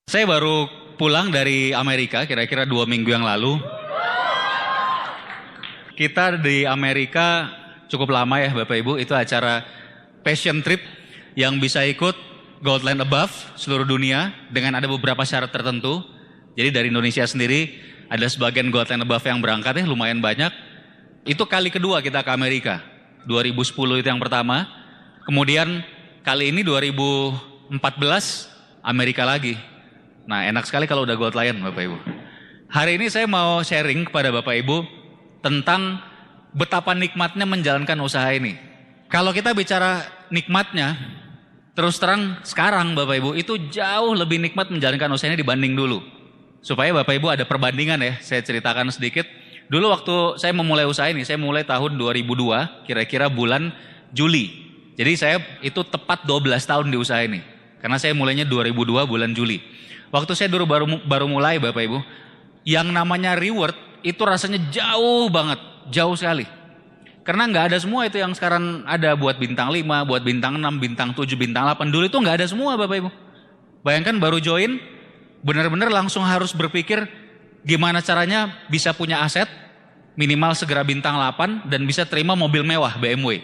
Saya baru pulang dari Amerika kira-kira 2 minggu yang lalu. Kita di Amerika cukup lama ya Bapak Ibu, itu acara passion trip yang bisa ikut Gold Land Above seluruh dunia dengan ada beberapa syarat tertentu. Jadi dari Indonesia sendiri ada sebagian Gold Land Above yang berangkat ya, lumayan banyak. Itu kali kedua kita ke Amerika. 2010 itu yang pertama. Kemudian kali ini 2014 Amerika lagi. Nah, enak sekali kalau udah Gold Lion Bapak Ibu. Hari ini saya mau sharing kepada Bapak Ibu tentang betapa nikmatnya menjalankan usaha ini. Kalau kita bicara nikmatnya, terus terang sekarang Bapak Ibu itu jauh lebih nikmat menjalankan usaha ini dibanding dulu. Supaya Bapak Ibu ada perbandingan ya, saya ceritakan sedikit. Dulu waktu saya memulai usaha ini, saya mulai tahun 2002, kira-kira bulan Juli. Jadi saya itu tepat 12 tahun di usaha ini. Karena saya mulainya 2002 bulan Juli. Waktu saya dulu baru mulai Bapak Ibu, yang namanya reward itu rasanya jauh banget, jauh sekali. Karena nggak ada semua itu yang sekarang ada buat bintang 5, buat bintang 6, bintang 7, bintang 8. Dulu itu nggak ada semua Bapak Ibu. Bayangkan baru join, benar-benar langsung harus berpikir gimana caranya bisa punya aset, minimal segera bintang 8 dan bisa terima mobil mewah BMW.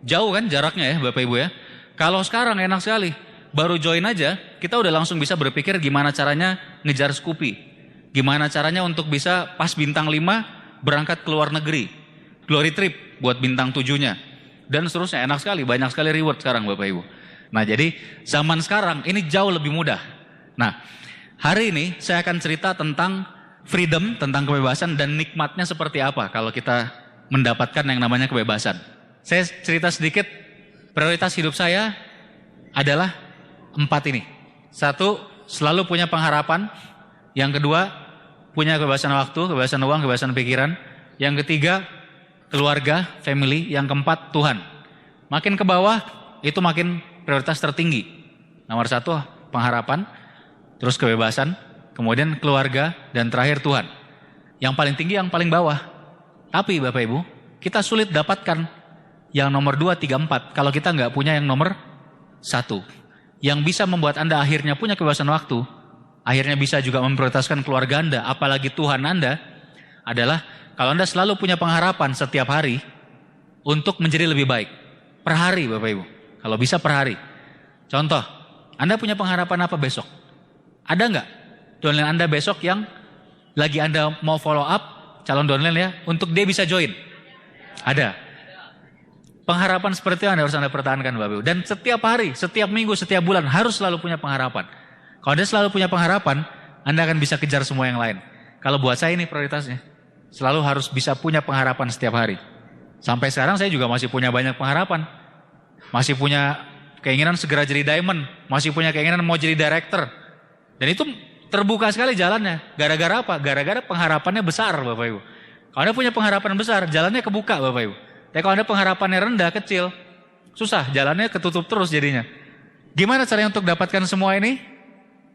Jauh kan jaraknya ya Bapak Ibu ya. Kalau sekarang enak sekali. Baru join aja, kita udah langsung bisa berpikir gimana caranya ngejar Scoopy. Gimana caranya untuk bisa pas bintang 5 berangkat ke luar negeri. Glory trip buat bintang 7-nya. Dan seterusnya, enak sekali, banyak sekali reward sekarang Bapak Ibu. Nah jadi zaman sekarang ini jauh lebih mudah. Nah hari ini saya akan cerita tentang freedom, tentang kebebasan dan nikmatnya seperti apa kalau kita mendapatkan yang namanya kebebasan. Saya cerita sedikit, prioritas hidup saya adalah 4 ini. 1, selalu punya pengharapan. Yang kedua, punya kebebasan waktu, kebebasan uang, kebebasan pikiran. Yang ketiga, keluarga, family. Yang keempat, Tuhan. Makin ke bawah, itu makin prioritas tertinggi. Nomor 1, pengharapan. Terus kebebasan. Kemudian keluarga. Dan terakhir Tuhan. Yang paling tinggi, yang paling bawah. Tapi Bapak Ibu, kita sulit dapatkan yang nomor 2, 3, 4. Kalau kita nggak punya yang nomor 1. Yang bisa membuat Anda akhirnya punya kebebasan waktu, akhirnya bisa juga memprioritaskan keluarga Anda, apalagi Tuhan Anda, adalah kalau Anda selalu punya pengharapan setiap hari untuk menjadi lebih baik. Per hari Bapak Ibu, kalau bisa per hari. Contoh, Anda punya pengharapan apa besok? Ada nggak downline Anda besok yang lagi Anda mau follow up, calon downline ya, untuk dia bisa join? Ada. Pengharapan seperti itu harus Anda pertahankan Bapak Ibu. Dan setiap hari, setiap minggu, setiap bulan harus selalu punya pengharapan. Kalau Anda selalu punya pengharapan, Anda akan bisa kejar semua yang lain. Kalau buat saya ini prioritasnya. Selalu harus bisa punya pengharapan setiap hari. Sampai sekarang saya juga masih punya banyak pengharapan. Masih punya keinginan segera jadi diamond. Masih punya keinginan mau jadi director. Dan itu terbuka sekali jalannya. Gara-gara apa? Gara-gara pengharapannya besar Bapak Ibu. Kalau Anda punya pengharapan besar, jalannya kebuka Bapak Ibu. Tapi kalau Anda pengharapannya rendah, kecil, susah, jalannya ketutup terus jadinya. Gimana caranya untuk dapatkan semua ini?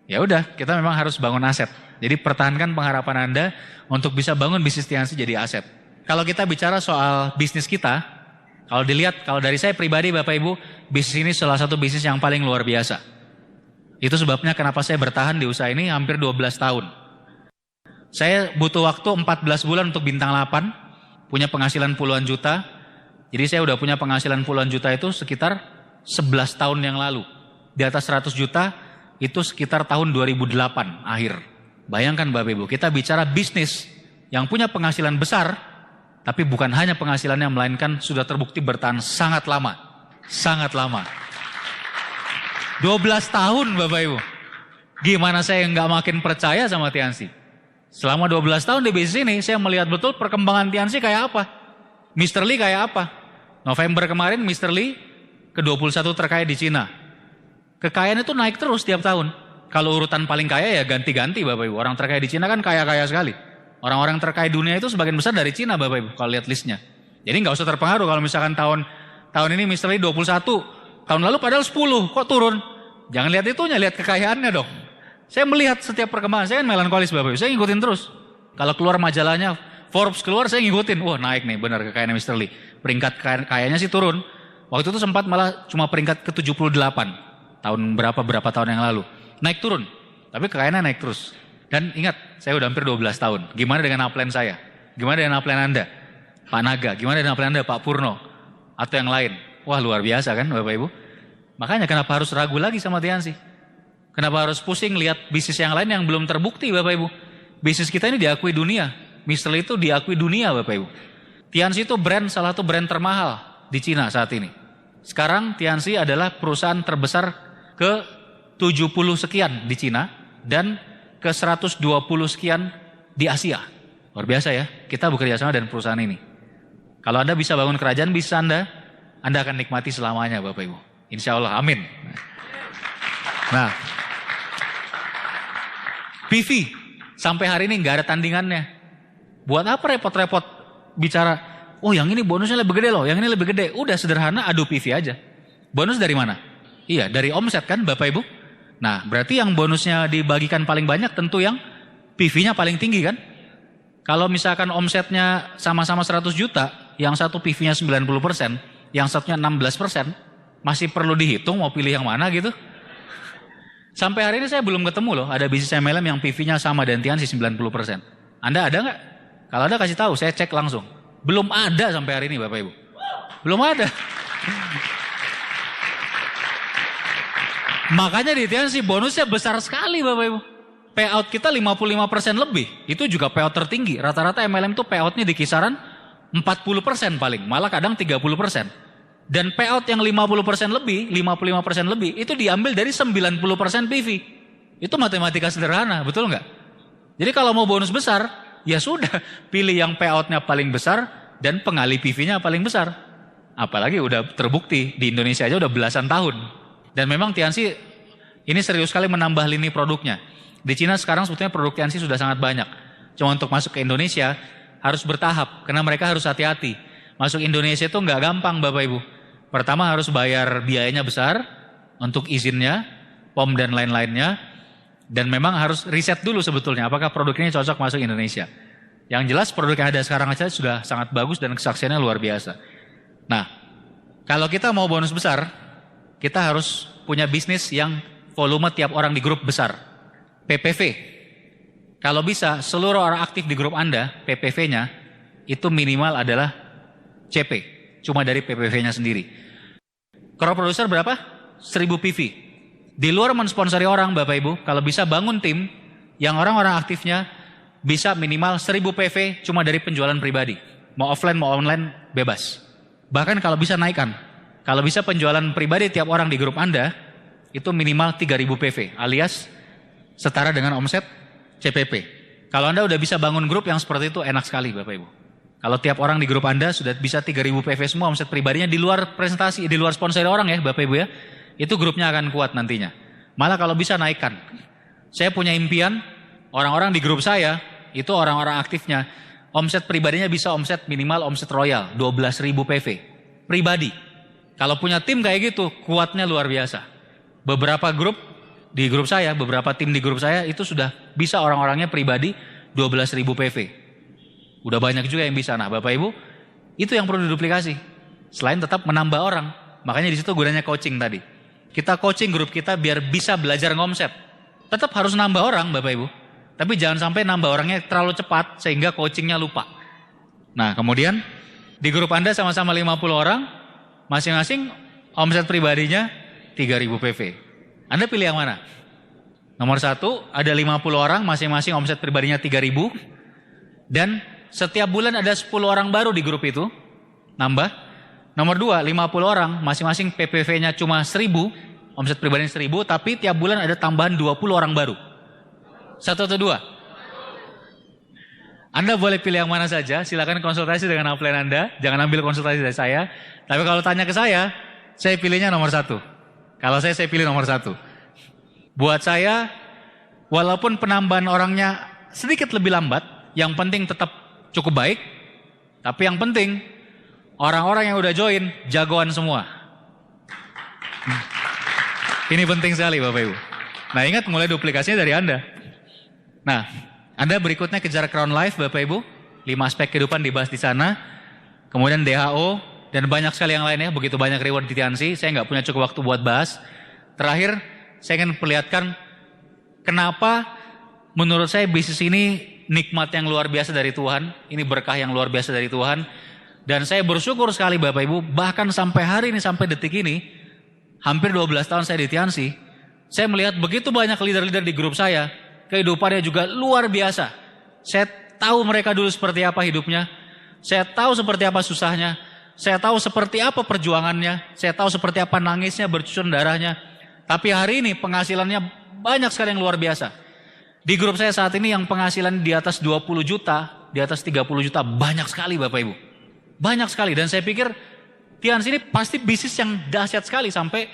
Ya udah, kita memang harus bangun aset. Jadi pertahankan pengharapan Anda untuk bisa bangun bisnis Tiansi jadi aset. Kalau kita bicara soal bisnis kita, kalau dilihat, kalau dari saya pribadi Bapak Ibu, bisnis ini salah satu bisnis yang paling luar biasa. Itu sebabnya kenapa saya bertahan di usaha ini hampir 12 tahun. Saya butuh waktu 14 bulan untuk bintang 8, punya penghasilan puluhan juta. Jadi saya udah punya penghasilan puluhan juta itu sekitar 11 tahun yang lalu. Di atas 100 juta itu sekitar tahun 2008 akhir. Bayangkan Bapak Ibu, kita bicara bisnis yang punya penghasilan besar, tapi bukan hanya penghasilannya, melainkan sudah terbukti bertahan sangat lama. Sangat lama. 12 tahun Bapak Ibu. Gimana saya nggak makin percaya sama Tiansi? Selama 12 tahun di bisnis ini, saya melihat betul perkembangan Tiansi kayak apa. Mr. Lee kayak apa? November kemarin Mr. Lee ke-21 terkaya di Cina. Kekayaan itu naik terus tiap tahun. Kalau urutan paling kaya ya ganti-ganti Bapak Ibu. Orang terkaya di Cina kan kaya-kaya sekali. Orang-orang terkaya dunia itu sebagian besar dari Cina Bapak Ibu kalau lihat listnya. Jadi nggak usah terpengaruh kalau misalkan tahun ini Mr. Lee 21. Tahun lalu padahal 10, kok turun? Jangan lihat itunya, lihat kekayaannya dong. Saya melihat setiap perkembangan, saya kan melankolis Bapak Ibu. Saya ngikutin terus. Kalau keluar majalahnya, Forbes keluar saya ngikutin, wah naik nih benar kekayaan Mr. Lee. Peringkat kayaknya sih turun. Waktu itu sempat malah cuma peringkat ke-78. Tahun berapa tahun yang lalu. Naik turun. Tapi kekayaannya naik terus. Dan ingat, saya udah hampir 12 tahun. Gimana dengan upline saya? Gimana dengan upline Anda? Pak Naga, gimana dengan upline Anda? Pak Purno? Atau yang lain? Wah, luar biasa kan Bapak Ibu? Makanya kenapa harus ragu lagi sama Tiansi? Kenapa harus pusing lihat bisnis yang lain yang belum terbukti Bapak Ibu? Bisnis kita ini diakui dunia. Mistral itu diakui dunia Bapak Ibu. Tiansi itu salah satu brand termahal di Cina saat ini. Sekarang Tiansi adalah perusahaan terbesar ke 70 sekian di Cina dan ke 120 sekian di Asia. Luar biasa ya, kita bekerja sama dengan perusahaan ini. Kalau Anda bisa bangun kerajaan, bisa Anda akan nikmati selamanya Bapak Ibu. Insya Allah, amin. Nah, PV sampai hari ini nggak ada tandingannya. Buat apa repot-repot bicara, oh yang ini bonusnya lebih gede loh, yang ini lebih gede. Udah sederhana, adu PV aja. Bonus dari mana? Iya, dari omset kan Bapak Ibu? Nah, berarti yang bonusnya dibagikan paling banyak tentu yang PV-nya paling tinggi kan? Kalau misalkan omsetnya sama-sama 100 juta, yang satu PV-nya 90%, yang satunya 16%, masih perlu dihitung mau pilih yang mana gitu? Sampai hari ini saya belum ketemu loh, ada bisnis MLM yang PV-nya sama dan Tiansi 90%. Anda ada nggak? Kalau ada kasih tahu, saya cek langsung. Belum ada sampai hari ini Bapak Ibu. Belum ada. Makanya di Tiansi bonusnya besar sekali Bapak Ibu. Payout kita 55% lebih. Itu juga payout tertinggi. Rata-rata MLM itu payoutnya di kisaran 40% paling. Malah kadang 30%. Dan payout yang 50% lebih, 55% lebih, itu diambil dari 90% PV. Itu matematika sederhana, betul nggak? Jadi kalau mau bonus besar, ya sudah, pilih yang payoutnya paling besar dan pengali PV-nya paling besar. Apalagi udah terbukti, di Indonesia aja udah belasan tahun. Dan memang Tiansi ini serius sekali menambah lini produknya. Di Cina sekarang sebetulnya produk Tiansi sudah sangat banyak. Cuma untuk masuk ke Indonesia harus bertahap, karena mereka harus hati-hati. Masuk Indonesia itu nggak gampang Bapak Ibu. Pertama harus bayar biayanya besar untuk izinnya, POM dan lain-lainnya. Dan memang harus riset dulu sebetulnya apakah produk ini cocok masuk Indonesia. Yang jelas produk yang ada sekarang aja sudah sangat bagus dan kesaksiannya luar biasa. Nah, kalau kita mau bonus besar, kita harus punya bisnis yang volume tiap orang di grup besar. PPV. Kalau bisa seluruh orang aktif di grup Anda, PPV-nya itu minimal adalah CP. Cuma dari PPV-nya sendiri. Core producer berapa? 1000 PV. Di luar mensponsori orang Bapak Ibu, kalau bisa bangun tim yang orang-orang aktifnya bisa minimal 1000 PV cuma dari penjualan pribadi. Mau offline mau online bebas. Bahkan kalau bisa naikkan. Kalau bisa penjualan pribadi tiap orang di grup Anda itu minimal 3000 PV alias setara dengan omset CPP. Kalau Anda udah bisa bangun grup yang seperti itu enak sekali Bapak Ibu. Kalau tiap orang di grup Anda sudah bisa 3000 PV semua omset pribadinya di luar presentasi, di luar sponsori orang ya Bapak Ibu ya. Itu grupnya akan kuat nantinya. Malah kalau bisa naikkan. Saya punya impian orang-orang di grup saya itu orang-orang aktifnya omset pribadinya bisa omset minimal omset royal 12.000 PV pribadi. Kalau punya tim kayak gitu kuatnya luar biasa. Beberapa grup di grup saya, beberapa tim di grup saya itu sudah bisa orang-orangnya pribadi 12.000 PV. Udah banyak juga yang bisa. Nah Bapak Ibu, itu yang perlu diduplikasi. Selain tetap menambah orang. Makanya di situ gunanya coaching tadi. Kita coaching grup kita biar bisa belajar ngomset. Tetap harus nambah orang Bapak Ibu. Tapi jangan sampai nambah orangnya terlalu cepat sehingga coachingnya lupa. Nah kemudian di grup Anda sama-sama 50 orang. Masing-masing omset pribadinya 3000 PV. Anda pilih yang mana? Nomor 1 ada 50 orang masing-masing omset pribadinya 3000. Dan setiap bulan ada 10 orang baru di grup itu. Nambah. Nomor 2 50 orang masing-masing PPV-nya cuma 1000. Omset pribadinya 1000. Tapi tiap bulan ada tambahan 20 orang baru. 1 atau 2? Anda boleh pilih yang mana saja. Silakan konsultasi dengan upline Anda. Jangan ambil konsultasi dari saya. Tapi kalau tanya ke saya pilihnya nomor 1. Kalau saya pilih nomor 1. Buat saya, walaupun penambahan orangnya sedikit lebih lambat, yang penting tetap cukup baik. Tapi yang penting, orang-orang yang udah join, jagoan semua. Ini penting sekali Bapak Ibu. Nah ingat mulai duplikasinya dari Anda. Nah, Anda berikutnya kejar Crown Life Bapak Ibu. 5 aspek kehidupan dibahas di sana. Kemudian DHO. Dan banyak sekali yang lainnya, begitu banyak reward di Tiansi, saya nggak punya cukup waktu buat bahas. Terakhir, saya ingin perlihatkan Kenapa menurut saya bisnis ini nikmat yang luar biasa dari Tuhan, ini berkah yang luar biasa dari Tuhan. Dan saya bersyukur sekali Bapak Ibu, bahkan sampai hari ini, sampai detik ini, hampir 12 tahun saya di Tiansi, saya melihat begitu banyak leader-leader di grup saya, kehidupannya juga luar biasa. Saya tahu mereka dulu seperti apa hidupnya, saya tahu seperti apa susahnya, saya tahu seperti apa perjuangannya, saya tahu seperti apa nangisnya, bercucur darahnya. Tapi hari ini penghasilannya banyak sekali yang luar biasa. Di grup saya saat ini yang penghasilan di atas 20 juta, di atas 30 juta, banyak sekali Bapak Ibu. Banyak sekali, dan saya pikir Tiansi ini pasti bisnis yang dahsyat sekali sampai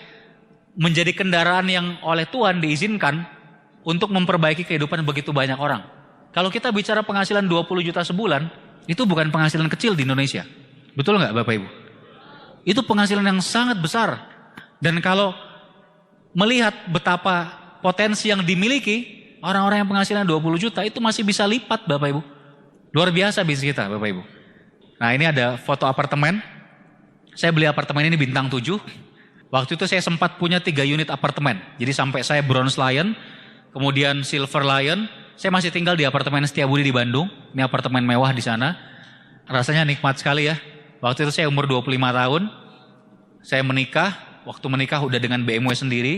menjadi kendaraan yang oleh Tuhan diizinkan untuk memperbaiki kehidupan begitu banyak orang. Kalau kita bicara penghasilan 20 juta sebulan, itu bukan penghasilan kecil di Indonesia. Betul nggak Bapak Ibu? Itu penghasilan yang sangat besar. Dan kalau melihat betapa potensi yang dimiliki, orang-orang yang penghasilan 20 juta itu masih bisa lipat Bapak Ibu. Luar biasa bisnis kita Bapak Ibu. Nah ini ada foto apartemen. Saya beli apartemen ini bintang 7. Waktu itu saya sempat punya 3 unit apartemen. Jadi sampai saya Bronze Lion, kemudian Silver Lion. Saya masih tinggal di apartemen Setiabudi di Bandung. Ini apartemen mewah di sana. Rasanya nikmat sekali ya. Waktu itu saya umur 25 tahun. Saya menikah. Waktu menikah udah dengan BMW sendiri.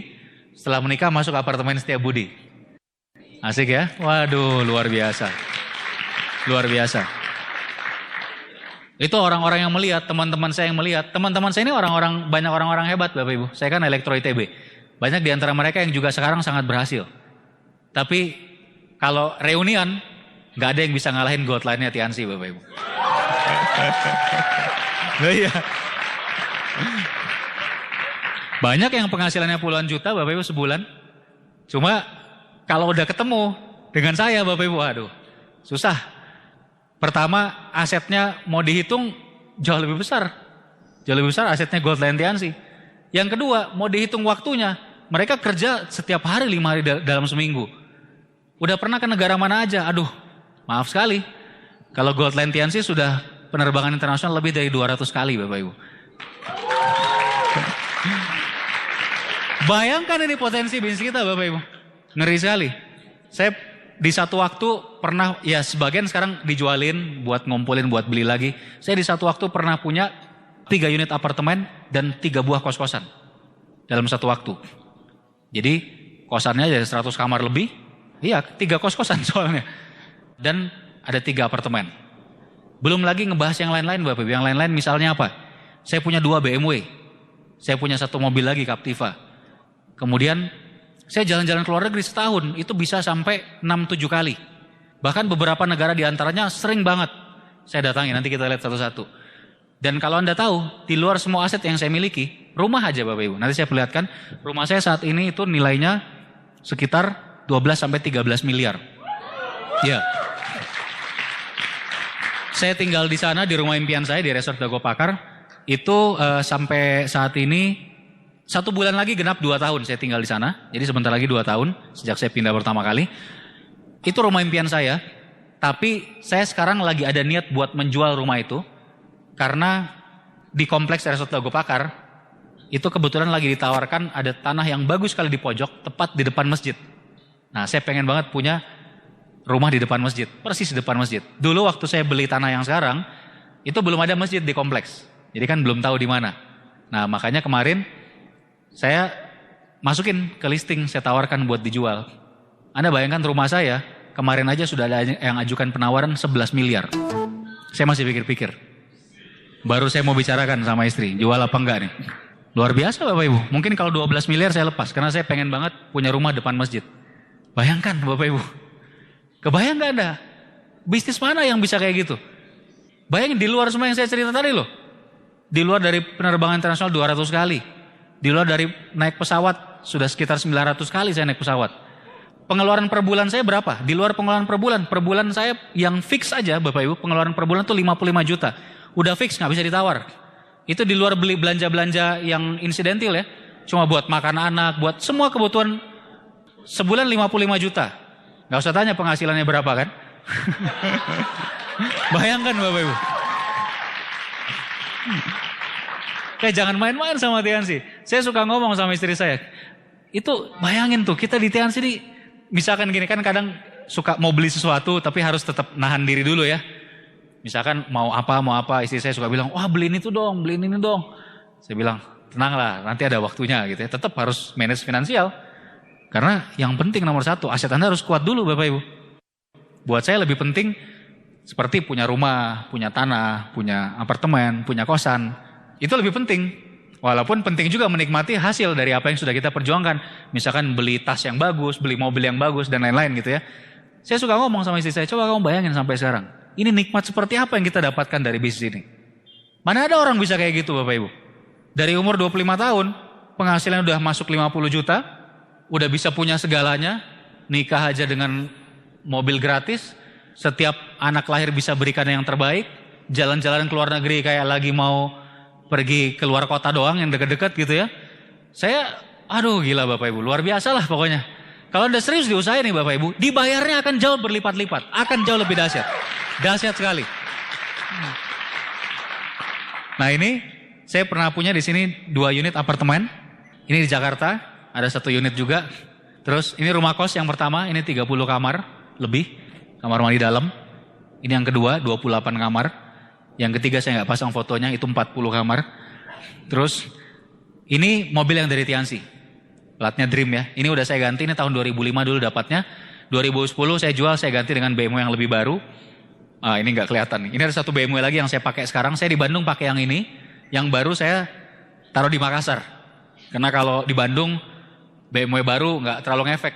Setelah menikah masuk apartemen Setiabudi. Asik ya? Waduh, luar biasa. Luar biasa. Itu orang-orang yang melihat, teman-teman saya yang melihat. Teman-teman saya ini banyak orang-orang hebat Bapak Ibu. Saya kan Elektro ITB. Banyak di antara mereka yang juga sekarang sangat berhasil. Tapi kalau reunian, nggak ada yang bisa ngalahin gold line-nya Tiansi Bapak Ibu. Iya. Banyak yang penghasilannya puluhan juta Bapak Ibu sebulan. Cuma kalau udah ketemu dengan saya Bapak Ibu, aduh susah. Pertama asetnya mau dihitung jauh lebih besar. Jauh lebih besar asetnya gold line Tiansi. Yang kedua mau dihitung waktunya. Mereka kerja setiap hari 5 hari dalam seminggu. Udah pernah ke negara mana aja? Aduh maaf sekali. Kalau gold line Tiansi sudah penerbangan internasional lebih dari 200 kali Bapak Ibu. Bayangkan ini potensi bisnis kita Bapak Ibu. Ngeri sekali. Saya di satu waktu pernah, ya sebagian sekarang dijualin buat ngumpulin, buat beli lagi. Saya di satu waktu pernah punya 3 unit apartemen dan 3 buah kos-kosan. Dalam satu waktu. Jadi kosannya ada 100 kamar lebih. Iya 3 kos-kosan soalnya. Dan ada 3 apartemen. Belum lagi ngebahas yang lain-lain Bapak Ibu. Yang lain-lain misalnya apa? Saya punya 2 BMW. Saya punya 1 mobil lagi Captiva. Kemudian saya jalan-jalan ke luar negeri setahun itu bisa sampai 6-7 kali. Bahkan beberapa negara diantaranya sering banget saya datangi. Nanti kita lihat satu-satu. Dan kalau Anda tahu, di luar semua aset yang saya miliki, rumah aja Bapak Ibu. Nanti saya perlihatkan, rumah saya saat ini itu nilainya sekitar 12-13 miliar. Ya. Saya tinggal di sana, di rumah impian saya, di Resort Dago Pakar. Itu sampai saat ini 1 bulan lagi genap 2 tahun saya tinggal di sana. Jadi sebentar lagi 2 tahun sejak saya pindah pertama kali. Itu rumah impian saya. Tapi saya sekarang lagi ada niat buat menjual rumah itu. Karena di kompleks Resort Dago Pakar itu kebetulan lagi ditawarkan ada tanah yang bagus sekali di pojok. Tepat di depan masjid. Nah saya pengen banget punya rumah di depan masjid. Persis di depan masjid. Dulu waktu saya beli tanah yang sekarang. Itu belum ada masjid di kompleks. Jadi kan belum tahu di mana. Nah makanya kemarin saya masukin ke listing, saya tawarkan buat dijual. Anda bayangkan rumah saya, kemarin aja sudah ada yang ajukan penawaran 11 miliar. Saya masih pikir-pikir. Baru saya mau bicarakan sama istri, jual apa enggak nih. Luar biasa Bapak Ibu, mungkin kalau 12 miliar saya lepas, karena saya pengen banget punya rumah depan masjid. Bayangkan Bapak Ibu, kebayang gak Anda? Bisnis mana yang bisa kayak gitu? Bayangin di luar semua yang saya cerita tadi loh. Di luar dari penerbangan internasional 200 kali. Di luar dari naik pesawat, sudah sekitar 900 kali saya naik pesawat. Pengeluaran per bulan saya berapa? Di luar pengeluaran per bulan saya yang fix aja Bapak Ibu, pengeluaran per bulan tuh 55 juta. Udah fix, gak bisa ditawar. Itu di luar beli belanja-belanja yang insidentil ya. Cuma buat makan anak, buat semua kebutuhan sebulan 55 juta. Gak usah tanya penghasilannya berapa kan. Bayangkan Bapak Ibu. Kayak jangan main-main sama Tiansi. Saya suka ngomong sama istri saya. Itu bayangin tuh kita di Tiansi ini misalkan gini kan kadang suka mau beli sesuatu tapi harus tetap nahan diri dulu ya. Misalkan mau apa, istri saya suka bilang, wah beliin itu dong, beliin ini dong. Saya bilang, tenanglah nanti ada waktunya gitu ya. Tetap harus manage finansial. Karena yang penting nomor satu, aset Anda harus kuat dulu Bapak Ibu. Buat saya lebih penting seperti punya rumah, punya tanah, punya apartemen, punya kosan. Itu lebih penting. Walaupun penting juga menikmati hasil dari apa yang sudah kita perjuangkan. Misalkan beli tas yang bagus, beli mobil yang bagus, dan lain-lain gitu ya. Saya suka ngomong sama istri saya, coba kamu bayangin sampai sekarang. Ini nikmat seperti apa yang kita dapatkan dari bisnis ini. Mana ada orang bisa kayak gitu Bapak Ibu. Dari umur 25 tahun, penghasilan udah masuk 50 juta, udah bisa punya segalanya, nikah aja dengan mobil gratis, setiap anak lahir bisa berikan yang terbaik, jalan-jalan ke luar negeri kayak lagi mau pergi keluar kota doang yang deket-deket gitu ya. Saya, aduh gila Bapak Ibu, luar biasa lah pokoknya. Kalau udah serius diusahain nih Bapak Ibu, dibayarnya akan jauh berlipat-lipat, akan jauh lebih dahsyat. Dahsyat sekali. Nah ini, saya pernah punya di sini 2 unit apartemen. Ini di Jakarta, ada 1 unit juga. Terus ini rumah kos yang pertama, ini 30 kamar lebih, kamar mandi dalam. Ini yang kedua, 28 kamar. Yang ketiga saya nggak pasang fotonya, itu 40 kamar. Terus ini mobil yang dari Tiansi, platnya Dream ya. Ini udah saya ganti, ini tahun 2005 dulu dapatnya. 2010 saya jual, saya ganti dengan BMW yang lebih baru. Ini nggak kelihatan nih. Ini ada 1 BMW lagi yang saya pakai sekarang. Saya di Bandung pakai yang ini. Yang baru saya taruh di Makassar. Karena kalau di Bandung BMW baru nggak terlalu ngefek.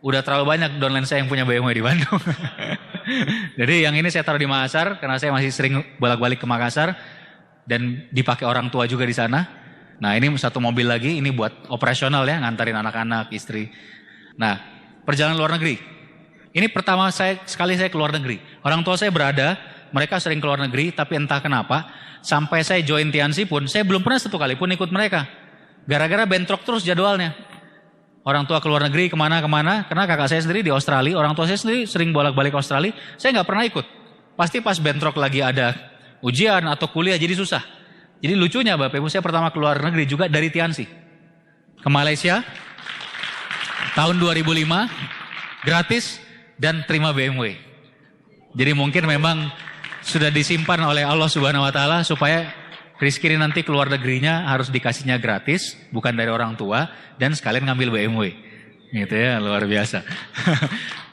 Udah terlalu banyak downline saya yang punya BMW di Bandung. Jadi yang ini saya taruh di Makassar karena saya masih sering bolak-balik ke Makassar dan dipakai orang tua juga di sana. Nah ini 1 mobil lagi, ini buat operasional ya, ngantarin anak-anak, istri. Nah perjalanan luar negeri. Ini pertama sekali saya keluar negeri. Orang tua saya berada, mereka sering keluar negeri, tapi entah kenapa sampai saya join Tiansi pun saya belum pernah 1 kali pun ikut mereka. Gara-gara bentrok terus jadwalnya. Orang tua keluar negeri kemana-kemana, karena kakak saya sendiri di Australia, orang tua saya sendiri sering bolak-balik Australia, saya nggak pernah ikut. Pasti pas bentrok lagi ada ujian atau kuliah jadi susah. Jadi lucunya Bapak Ibu, saya pertama keluar negeri juga dari Tiansi. Ke Malaysia, tahun 2005, gratis dan terima BMW. Jadi mungkin memang sudah disimpan oleh Allah Subhanahu Wa Taala supaya Rizky ini nanti keluar negerinya harus dikasihnya gratis, bukan dari orang tua, dan sekalian ngambil BMW. Gitu ya, luar biasa.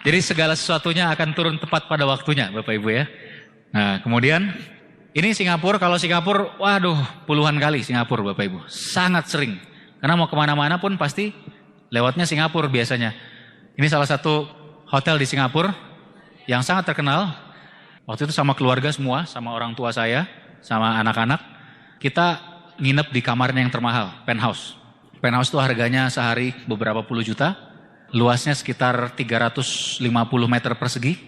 Jadi segala sesuatunya akan turun tepat pada waktunya, Bapak Ibu ya. Nah, kemudian ini Singapura, kalau Singapura, waduh, puluhan kali Singapura Bapak Ibu. Sangat sering. Karena mau kemana-mana pun pasti lewatnya Singapura biasanya. Ini salah satu hotel di Singapura yang sangat terkenal. Waktu itu sama keluarga semua, sama orang tua saya, sama anak-anak. Kita nginep di kamarnya yang termahal, penthouse. Penthouse itu harganya sehari beberapa puluh juta. Luasnya sekitar 350 meter persegi.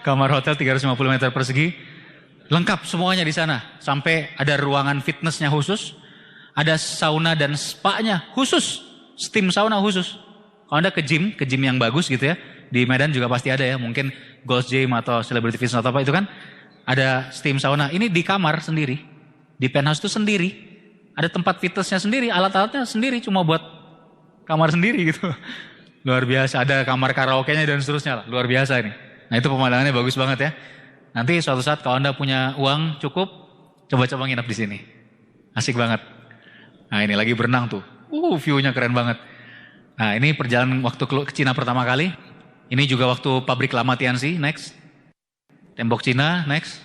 Kamar hotel 350 meter persegi. Lengkap semuanya di sana. Sampai ada ruangan fitnessnya khusus. Ada sauna dan spa-nya khusus. Steam sauna khusus. Kalau Anda ke gym yang bagus gitu ya. Di Medan juga pasti ada ya. Mungkin Gold's Gym atau Celebrity Fitness atau apa itu kan. Ada steam sauna, ini di kamar sendiri, di penthouse itu sendiri, ada tempat fitnessnya sendiri, alat-alatnya sendiri, cuma buat kamar sendiri gitu. Luar biasa, ada kamar karaoke-nya dan seterusnya lah, luar biasa ini. Nah itu pemandangannya bagus banget ya. Nanti suatu saat kalau Anda punya uang cukup, coba-coba nginep di sini. Asik banget. Nah ini lagi berenang tuh, view-nya keren banget. Nah ini perjalanan waktu ke Cina pertama kali, ini juga waktu pabrik lama Tiansi, next. Tembok Cina, next.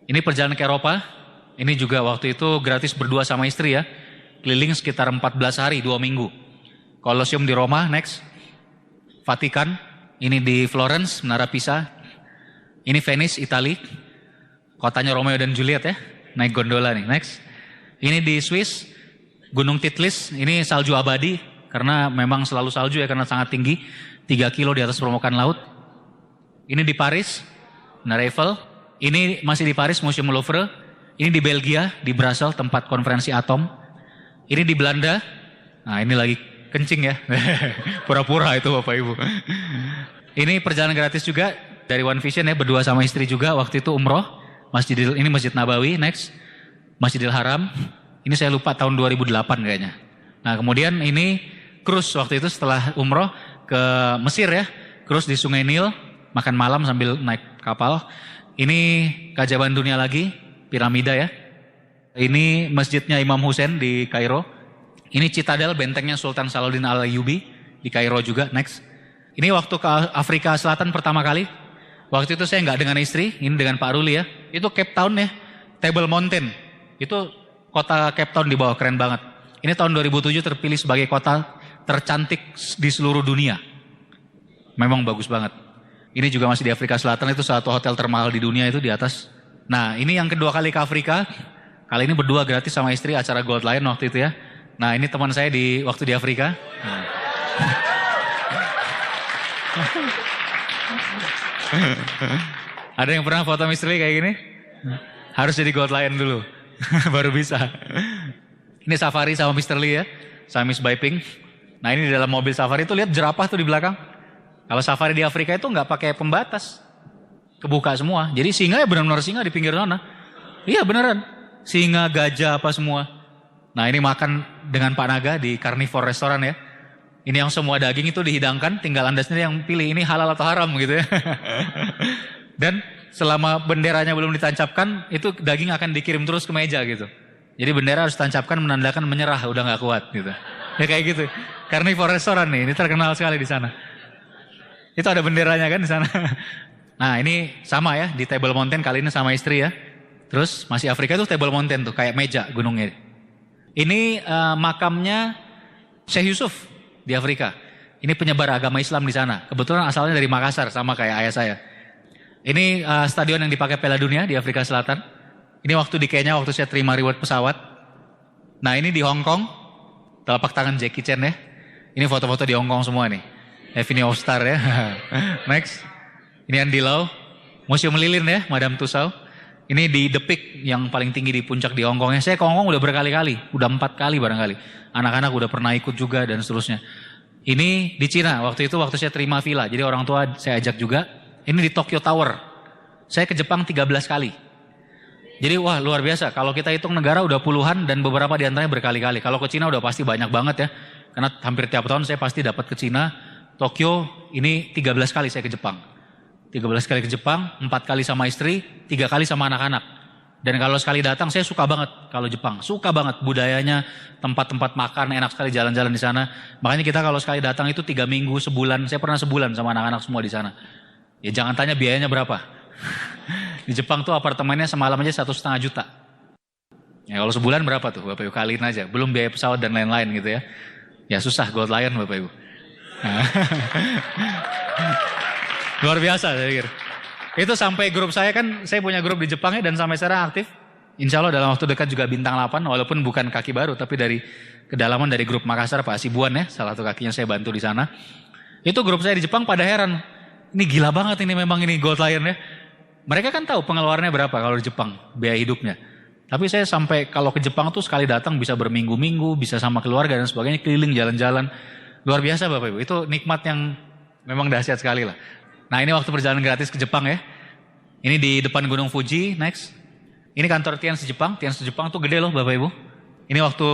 Ini perjalanan ke Eropa. Ini juga waktu itu gratis berdua sama istri ya. Keliling sekitar 14 hari, 2 minggu. Colosseum di Roma, next. Vatikan, ini di Florence, Menara Pisa. Ini Venice, Italia. Kotanya Romeo dan Juliet ya. Naik gondola nih, next. Ini di Swiss, Gunung Titlis. Ini salju abadi, karena memang selalu salju ya, karena sangat tinggi. 3 kilo di atas permukaan laut. Ini di Paris. Menara Eiffel, ini masih di Paris, Museum Louvre. Ini di Belgia, di Brussels, tempat konferensi atom. Ini di Belanda, nah ini lagi kencing ya, pura-pura itu Bapak Ibu. Ini perjalanan gratis juga dari One Vision ya, berdua sama istri juga, waktu itu umroh. Ini Masjid Nabawi, next. Masjidil Haram, ini saya lupa tahun 2008 kayaknya. Nah kemudian ini cruise waktu itu setelah umroh ke Mesir ya. Cruise di Sungai Nil, makan malam sambil naik kapal. Ini keajaiban dunia lagi, piramida ya. Ini masjidnya Imam Hussein di Kairo. Ini Citadel, bentengnya Sultan Salahuddin Al-Ayyubi di Kairo juga. Next. Ini waktu ke Afrika Selatan pertama kali. Waktu itu saya nggak dengan istri, ini dengan Pak Ruli ya. Itu Cape Town ya, Table Mountain. Itu kota Cape Town di bawah, keren banget. Ini tahun 2007 terpilih sebagai kota tercantik di seluruh dunia. Memang bagus banget. Ini juga masih di Afrika Selatan, itu satu hotel termahal di dunia itu di atas. Nah ini yang kedua kali ke Afrika. Kali ini berdua gratis sama istri acara Gold Lion waktu itu ya. Nah ini teman saya waktu di Afrika. Ada yang pernah foto misteri kayak gini? Harus jadi Gold Lion dulu. Baru bisa. Ini safari sama Mr. Lee ya. Sama Miss Baiping. Nah ini di dalam mobil safari itu lihat jerapah tuh di belakang. Kalau safari di Afrika itu nggak pakai pembatas. Kebuka semua. Jadi singa ya benar-benar singa di pinggir sana. Iya beneran. Singa, gajah apa semua. Nah ini makan dengan Pak Naga di Carnivore Restoran ya. Ini yang semua daging itu dihidangkan, tinggal Anda sendiri yang pilih ini halal atau haram gitu ya. Dan selama benderanya belum ditancapkan, itu daging akan dikirim terus ke meja gitu. Jadi bendera harus tancapkan menandakan menyerah, udah gak kuat gitu. Ya kayak gitu. Carnivore Restoran nih, ini terkenal sekali di sana. Itu ada benderanya kan di sana. Nah ini sama ya, di Table Mountain kali ini sama istri ya. Terus masih Afrika tuh Table Mountain tuh, kayak meja gunungnya. Ini makamnya Syekh Yusuf di Afrika. Ini penyebar agama Islam di sana. Kebetulan asalnya dari Makassar, sama kayak ayah saya. Ini stadion yang dipakai Piala Dunia di Afrika Selatan. Ini waktu di Kenya, waktu saya terima reward pesawat. Nah ini di Hong Kong, telapak tangan Jackie Chan ya. Ini foto-foto di Hong Kong semua nih. Evini All-Star ya. Next. Ini Andy Lau. Museum Lilin ya, Madame Tussauds. Ini di The Peak yang paling tinggi di puncak di Hong Kong. Saya ke Hong Kong udah berkali-kali, udah 4 kali barangkali. Anak-anak udah pernah ikut juga dan seterusnya. Ini di Cina, waktu itu waktu saya terima villa. Jadi orang tua saya ajak juga. Ini di Tokyo Tower. Saya ke Jepang 13 kali. Jadi wah luar biasa. Kalau kita hitung negara udah puluhan dan beberapa diantaranya berkali-kali. Kalau ke Cina udah pasti banyak banget ya. Karena hampir tiap tahun saya pasti dapat ke Cina. Tokyo ini 13 kali saya ke Jepang. 13 kali ke Jepang, 4 kali sama istri, 3 kali sama anak-anak. Dan kalau sekali datang saya suka banget kalau Jepang. Suka banget budayanya, tempat-tempat makan, enak sekali jalan-jalan di sana. Makanya kita kalau sekali datang itu 3 minggu, sebulan. Saya pernah sebulan sama anak-anak semua di sana. Ya jangan tanya biayanya berapa. Di Jepang tuh apartemennya semalam aja 1,5 juta. Ya kalau sebulan berapa tuh Bapak Ibu kaliin aja. Belum biaya pesawat dan lain-lain gitu ya. Ya susah Gold Lion Bapak Ibu. Luar biasa saya pikir. Itu sampai grup saya kan, saya punya grup di Jepang ya dan sampai sekarang aktif. Insya Allah dalam waktu dekat juga bintang 8 walaupun bukan kaki baru tapi dari kedalaman dari grup Makassar Pak Asibuan ya, salah satu kakinya saya bantu di sana. Itu grup saya di Jepang pada heran. Ini gila banget ini memang ini Gold Lion ya. Mereka kan tahu pengeluarannya berapa kalau di Jepang, biaya hidupnya. Tapi saya sampai kalau ke Jepang tuh sekali datang bisa berminggu-minggu, bisa sama keluarga dan sebagainya, keliling jalan-jalan. Luar biasa Bapak Ibu, itu nikmat yang memang dahsyat sekali lah. Nah ini waktu perjalanan gratis ke Jepang ya. Ini di depan Gunung Fuji, next. Ini kantor Tians Jepang. Tians Jepang tuh gede loh Bapak Ibu. Ini waktu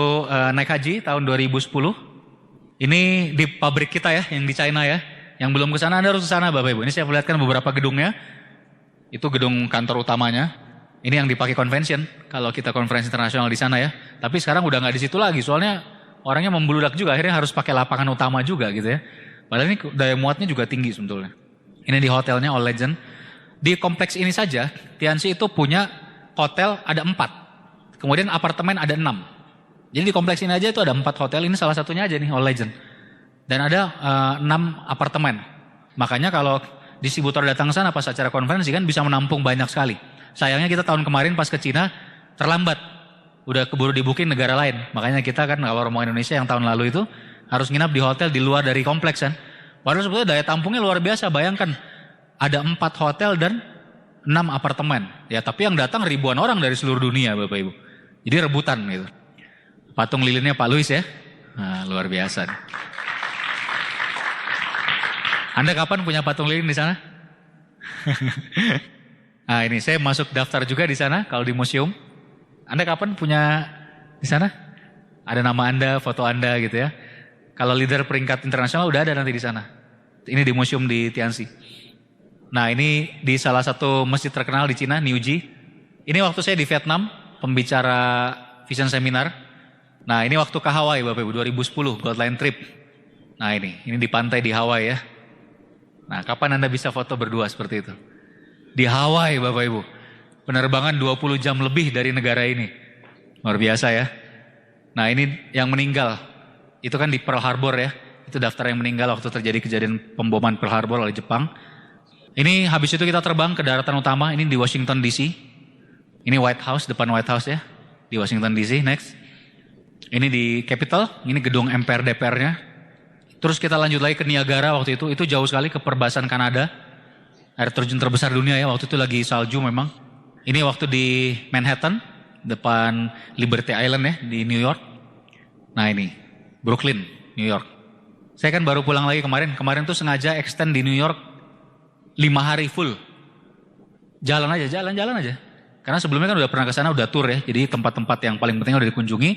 naik haji tahun 2010. Ini di pabrik kita ya, yang di China ya. Yang belum ke sana Anda harus ke sana Bapak Ibu. Ini saya perlihatkan beberapa gedungnya. Itu gedung kantor utamanya. Ini yang dipakai convention. Kalau kita konferensi internasional di sana ya. Tapi sekarang udah nggak di situ lagi. Soalnya orangnya membludak juga. Akhirnya harus pakai lapangan utama juga gitu ya. Padahal ini daya muatnya juga tinggi sebetulnya. Ini di hotelnya All Legend. Di kompleks ini saja, Tianxi itu punya hotel ada 4. Kemudian apartemen ada 6. Jadi di kompleks ini aja itu ada 4 hotel. Ini salah satunya aja nih All Legend. Dan ada 6 apartemen. Makanya kalau distributor datang ke sana pas acara konferensi kan bisa menampung banyak sekali. Sayangnya kita tahun kemarin pas ke Cina terlambat. Udah keburu dibuking negara lain. Makanya kita kan kalau orang Indonesia yang tahun lalu itu harus nginap di hotel di luar dari kompleks kan. Padahal sebetulnya daya tampungnya luar biasa. Bayangkan ada 4 hotel dan 6 apartemen. Ya tapi yang datang ribuan orang dari seluruh dunia Bapak Ibu. Jadi rebutan gitu. Patung lilinnya Pak Luis ya. Nah, luar biasa. Anda kapan punya patung lilin di sana? Nah ini saya masuk daftar juga di sana kalau di museum. Anda kapan punya di sana? Ada nama Anda, foto Anda gitu ya. Kalau leader peringkat internasional udah ada nanti di sana. Ini di museum di Tianxi. Nah ini di salah satu masjid terkenal di Cina, Niuji. Ini waktu saya di Vietnam, pembicara vision seminar. Nah ini waktu ke Hawaii Bapak Ibu, 2010, Gold Line Trip. Nah ini di pantai di Hawaii ya. Nah kapan Anda bisa foto berdua seperti itu? Di Hawaii Bapak Ibu. Penerbangan 20 jam lebih dari negara ini. Luar biasa ya. Nah ini yang meninggal. Itu kan di Pearl Harbor ya. Itu daftar yang meninggal waktu terjadi kejadian pemboman Pearl Harbor oleh Jepang. Ini habis itu kita terbang ke daratan utama. Ini di Washington DC. Ini White House, depan White House ya. Di Washington DC, next. Ini di Capitol. Ini gedung MPR DPR-nya. Terus kita lanjut lagi ke Niagara waktu itu. Itu jauh sekali ke perbatasan Kanada. Air terjun terbesar dunia ya. Waktu itu lagi salju memang. Ini waktu di Manhattan. Depan Liberty Island ya. Di New York. Nah ini. Brooklyn, New York. Saya kan baru pulang lagi kemarin. Kemarin tuh sengaja extend di New York 5 hari full. Jalan aja. Karena sebelumnya kan udah pernah ke sana, udah tour ya. Jadi tempat-tempat yang paling penting udah dikunjungi.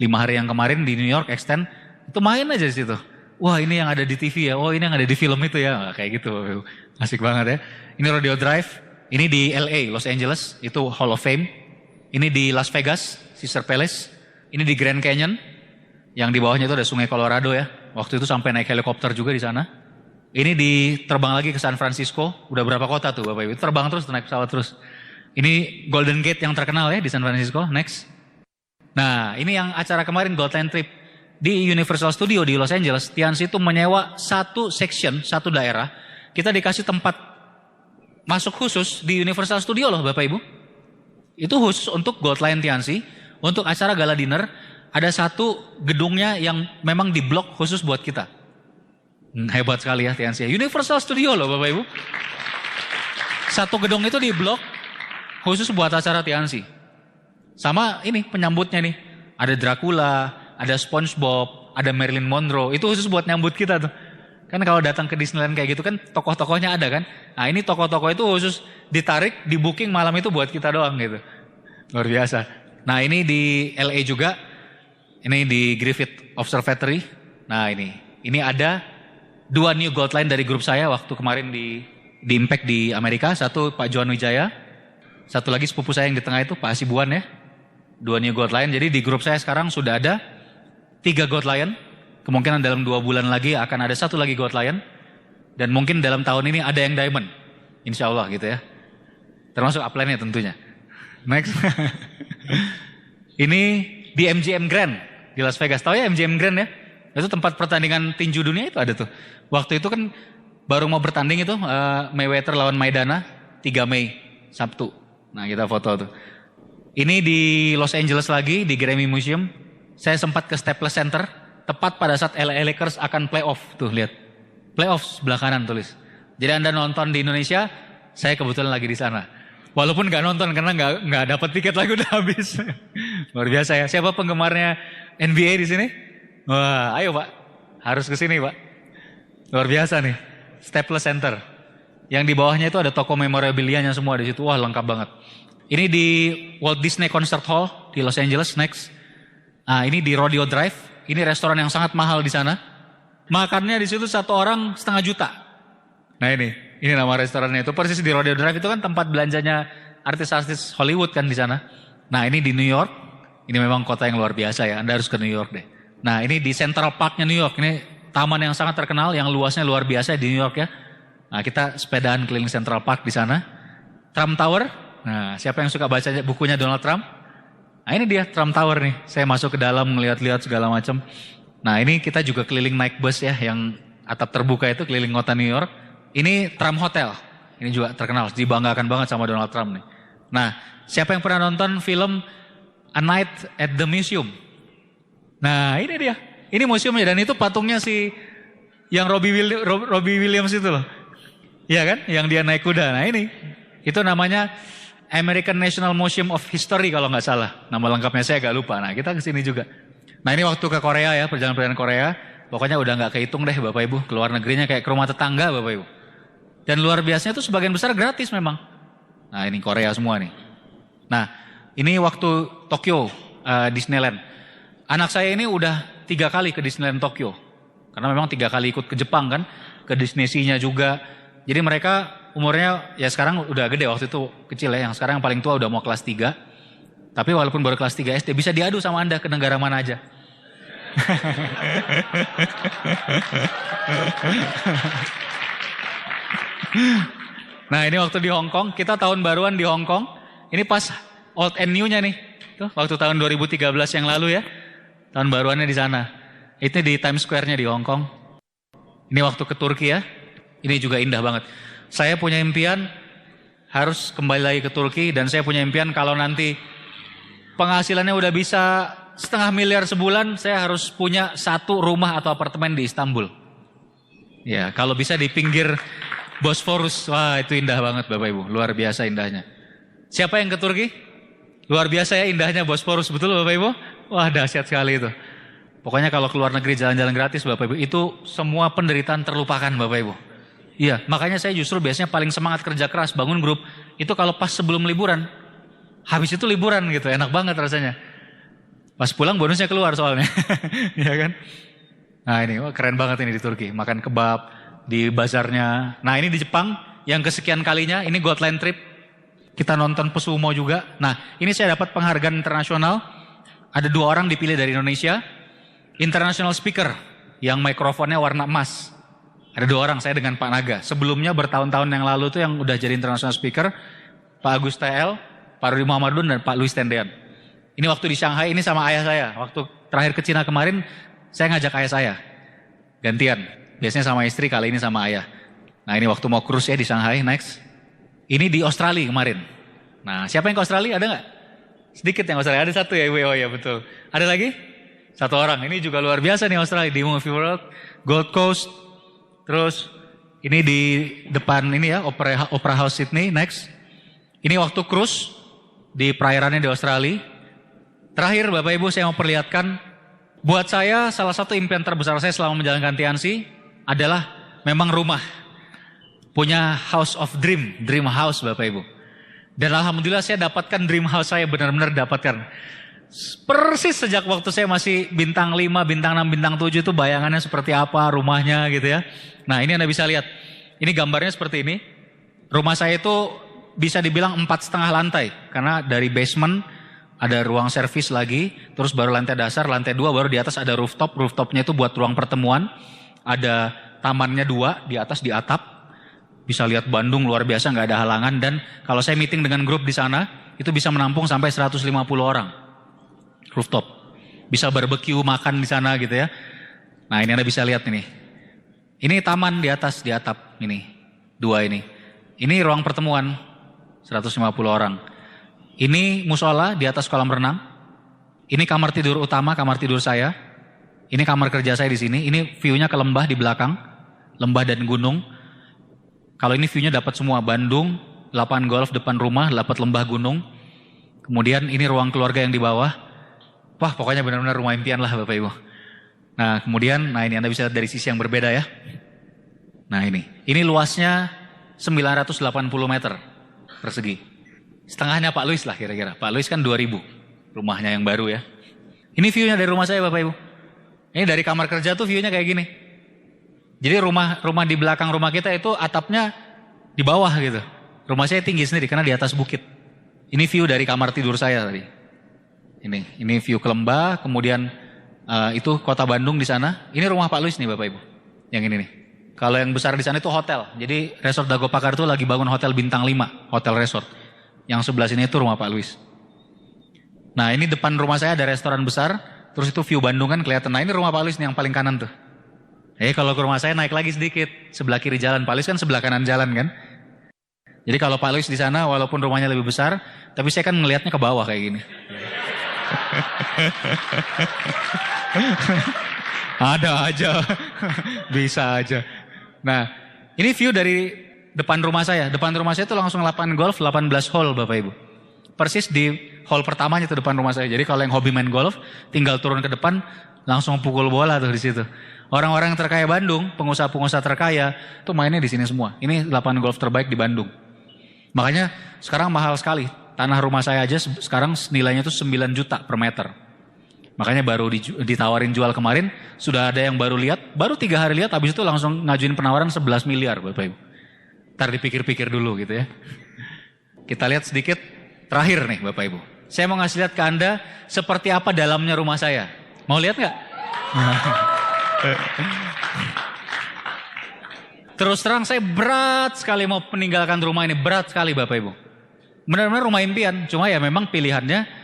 5 hari yang kemarin di New York extend. Itu main aja di situ. Wah ini yang ada di TV ya. Oh ini yang ada di film itu ya. Nah, kayak gitu. Asik banget ya. Ini Rodeo Drive. Ini di LA, Los Angeles. Itu Hall of Fame. Ini di Las Vegas, Caesar Palace. Ini di Grand Canyon. Yang di bawahnya itu ada Sungai Colorado ya. Waktu itu sampai naik helikopter juga di sana. Ini terbang lagi ke San Francisco. Udah berapa kota tuh Bapak Ibu? Terbang terus, naik pesawat terus. Ini Golden Gate yang terkenal ya di San Francisco. Next. Nah ini yang acara kemarin Gold Line Trip. Di Universal Studio di Los Angeles, Tianxi itu menyewa satu section, satu daerah. Kita dikasih tempat masuk khusus di Universal Studio loh Bapak Ibu. Itu khusus untuk Gold Line Tianxi. Untuk acara gala dinner, ada satu gedungnya yang memang diblok khusus buat kita. Hebat sekali ya Tianxi. Universal Studio loh Bapak Ibu. Satu gedung itu diblok khusus buat acara Tianxi. Sama ini penyambutnya nih. Ada Dracula, ada SpongeBob, ada Marilyn Monroe. Itu khusus buat nyambut kita tuh. Kan kalau datang ke Disneyland kayak gitu kan tokoh-tokohnya ada kan. Nah ini tokoh-tokoh itu khusus ditarik, di booking malam itu buat kita doang gitu. Luar biasa. Nah ini di LA juga. Ini di Griffith Observatory. Nah ini ada 2 new Gold Line dari grup saya waktu kemarin di Impact di Amerika. Satu Pak Johan Wijaya. Satu lagi sepupu saya yang di tengah itu Pak Hasibuan ya. 2 new Gold Line. Jadi di grup saya sekarang sudah ada 3 Gold Lion, kemungkinan dalam 2 bulan lagi akan ada 1 lagi Gold Lion, dan mungkin dalam tahun ini ada yang Diamond, insya Allah gitu ya, termasuk upline-nya tentunya. Next, ini di MGM Grand di Las Vegas, tahu ya MGM Grand ya, itu tempat pertandingan tinju dunia itu ada tuh. Waktu itu kan baru mau bertanding itu Mayweather lawan Maidana 3 Mei Sabtu, nah kita foto tuh. Ini di Los Angeles lagi di Grammy Museum. Saya sempat ke Staples Center, tepat pada saat LA Lakers akan playoff. Tuh lihat, playoff sebelah kanan tulis. Jadi Anda nonton di Indonesia, saya kebetulan lagi di sana. Walaupun nggak nonton karena nggak dapat tiket lagi udah habis. Luar biasa ya. Siapa penggemarnya NBA di sini? Wah, ayo Pak, harus ke sini Pak. Luar biasa nih, Staples Center. Yang di bawahnya itu ada toko memorabilia-nya semua di situ. Wah, lengkap banget. Ini di Walt Disney Concert Hall di Los Angeles. Next. Nah ini di Rodeo Drive, ini restoran yang sangat mahal di sana. Makannya di situ 1 orang 500 juta. Nah ini nama restorannya itu persis di Rodeo Drive, itu kan tempat belanjanya artis-artis Hollywood kan di sana. Nah ini di New York, ini memang kota yang luar biasa ya, Anda harus ke New York deh. Nah ini di Central Parknya New York, ini taman yang sangat terkenal, yang luasnya luar biasa di New York ya. Nah kita sepedaan keliling Central Park di sana. Trump Tower, nah siapa yang suka baca bukunya Donald Trump? Nah ini dia Trump Tower nih, saya masuk ke dalam ngeliat-liat segala macam. Nah ini kita juga keliling naik bus ya, yang atap terbuka itu keliling kota New York. Ini Trump Hotel, ini juga terkenal, dibanggakan banget sama Donald Trump nih. Nah siapa yang pernah nonton film A Night at the Museum? Nah ini dia, ini museumnya dan itu patungnya si yang Robbie Williams itu loh. Iya kan, yang dia naik kuda. Nah ini, itu namanya American National Museum of History kalau nggak salah. Nama lengkapnya saya agak lupa. Nah kita kesini juga. Nah ini waktu ke Korea ya, perjalanan Korea. Pokoknya udah nggak kehitung deh Bapak Ibu. Keluar negerinya kayak ke rumah tetangga Bapak Ibu. Dan luar biasanya itu sebagian besar gratis memang. Nah ini Korea semua nih. Nah ini waktu Tokyo Disneyland. Anak saya ini udah 3 kali ke Disneyland Tokyo. Karena memang 3 kali ikut ke Jepang kan, ke Disney Sea-nya juga. Jadi mereka umurnya ya sekarang udah gede, waktu itu kecil ya. Yang sekarang yang paling tua udah mau kelas 3. Tapi walaupun baru kelas 3 SD bisa diadu sama Anda ke negara mana aja. Nah ini waktu di Hong Kong, kita tahun baruan di Hong Kong. Ini pas old and new-nya nih. Tuh, waktu tahun 2013 yang lalu ya. Tahun baruannya di sana. Itu di Times Square-nya di Hong Kong. Ini waktu ke Turki ya. Ini juga indah banget. Saya punya impian harus kembali lagi ke Turki. Dan saya punya impian kalau nanti penghasilannya udah bisa 500 miliar sebulan, saya harus punya 1 rumah atau apartemen di Istanbul. Ya, kalau bisa di pinggir Bosphorus. Wah, itu indah banget Bapak Ibu. Luar biasa indahnya. Siapa yang ke Turki? Luar biasa ya indahnya Bosphorus. Betul Bapak Ibu? Wah, dahsyat sekali itu. Pokoknya kalau keluar negeri jalan-jalan gratis Bapak Ibu, itu semua penderitaan terlupakan Bapak Ibu. Iya, makanya saya justru biasanya paling semangat kerja keras, bangun grup, itu kalau pas sebelum liburan. Habis itu liburan gitu, enak banget rasanya. Pas pulang bonusnya keluar soalnya. Ya kan? Nah ini, wah, keren banget ini di Turki. Makan kebab di bazarnya. Nah ini di Jepang, yang kesekian kalinya, ini Gotland trip. Kita nonton pesumo juga. Nah ini saya dapat penghargaan internasional. Ada 2 orang dipilih dari Indonesia. International speaker, yang mikrofonnya warna emas. Ada 2 orang, saya dengan Pak Naga. Sebelumnya bertahun-tahun yang lalu tuh yang udah jadi international speaker, Pak Agus TL, Pak Rudi Muhammadun, dan Pak Louis Tendean. Ini waktu di Shanghai, ini sama ayah saya. Waktu terakhir ke Cina kemarin, saya ngajak ayah saya. Gantian. Biasanya sama istri, kali ini sama ayah. Nah ini waktu mau cruise ya di Shanghai, next. Ini di Australia kemarin. Nah siapa yang ke Australia, ada nggak? Sedikit yang Australia, ada 1 ya Ibu, oh ya betul. Ada lagi? 1 orang, ini juga luar biasa nih Australia, di Movie World, Gold Coast. Terus ini di depan ini ya, Opera House Sydney, next. Ini waktu cruise di perairannya di Australia. Terakhir Bapak Ibu saya mau perlihatkan, buat saya salah satu impian terbesar saya selama menjalankan Tianxi adalah memang rumah. Punya house of dream house Bapak Ibu. Dan alhamdulillah saya dapatkan dream house, saya benar-benar dapatkan. Persis sejak waktu saya masih bintang 5, bintang 6, bintang 7 itu bayangannya seperti apa rumahnya gitu ya. Nah ini Anda bisa lihat, ini gambarnya seperti ini. Rumah saya itu bisa dibilang 4,5 lantai, karena dari basement ada ruang servis lagi, terus baru lantai dasar, lantai 2 baru di atas ada rooftop. Rooftopnya itu buat ruang pertemuan. Ada tamannya 2 di atas di atap. Bisa lihat Bandung luar biasa, nggak ada halangan. Dan kalau saya meeting dengan grup di sana, itu bisa menampung sampai 150 orang. Rooftop. Bisa barbecue, makan di sana gitu ya. Nah ini Anda bisa lihat ini. Ini taman di atas, di atap ini. 2 ini. Ini ruang pertemuan, 150 orang. Ini musola di atas kolam renang. Ini kamar tidur utama, kamar tidur saya. Ini kamar kerja saya di sini. Ini view-nya ke lembah di belakang. Lembah dan gunung. Kalau ini view-nya dapat semua. Bandung, lapangan golf depan rumah, dapat lembah gunung. Kemudian ini ruang keluarga yang di bawah. Wah pokoknya benar-benar rumah impian lah Bapak Ibu. Nah kemudian, nah ini Anda bisa lihat dari sisi yang berbeda ya. Nah ini luasnya 980 meter persegi. Setengahnya Pak Louis lah kira-kira. Pak Louis kan 2000 rumahnya yang baru ya. Ini view-nya dari rumah saya Bapak Ibu. Ini dari kamar kerja tuh view-nya kayak gini. Jadi rumah di belakang rumah kita itu atapnya di bawah gitu. Rumah saya tinggi sendiri karena di atas bukit. Ini view dari kamar tidur saya tadi. Ini view ke lembah, kemudian itu kota Bandung di sana. Ini rumah Pak Louis nih Bapak Ibu. Yang ini nih. Kalau yang besar di sana itu hotel. Jadi Resort Dago Pakar itu lagi bangun hotel bintang 5, hotel resort. Yang sebelah sini itu rumah Pak Louis. Nah ini depan rumah saya ada restoran besar, terus itu view Bandung kan kelihatan. Nah ini rumah Pak Louis nih yang paling kanan tuh. Kalau ke rumah saya naik lagi sedikit, sebelah kiri jalan. Pak Louis kan sebelah kanan jalan kan. Jadi kalau Pak Louis di sana walaupun rumahnya lebih besar, tapi saya kan ngelihatnya ke bawah kayak gini. Ada aja, bisa aja. Nah ini view dari depan rumah saya. Depan rumah saya itu langsung lapangan golf 18 hole Bapak Ibu. Persis di hole pertamanya itu depan rumah saya. Jadi kalau yang hobi main golf tinggal turun ke depan langsung pukul bola tuh di situ. Orang-orang terkaya Bandung, pengusaha-pengusaha terkaya tuh mainnya di sini semua. Ini lapangan golf terbaik di Bandung. Makanya sekarang mahal sekali. Tanah rumah saya aja sekarang nilainya itu 9 juta per meter. Makanya baru ditawarin jual kemarin, sudah ada yang baru lihat, baru 3 hari lihat, habis itu langsung ngajuin penawaran 11 miliar Bapak Ibu. Ntar dipikir-pikir dulu gitu ya. Kita lihat sedikit terakhir nih Bapak Ibu. Saya mau ngasih lihat ke Anda seperti apa dalamnya rumah saya. Mau lihat nggak? Terus terang saya berat sekali mau meninggalkan rumah ini, berat sekali Bapak Ibu. Benar-benar rumah impian, cuma ya memang pilihannya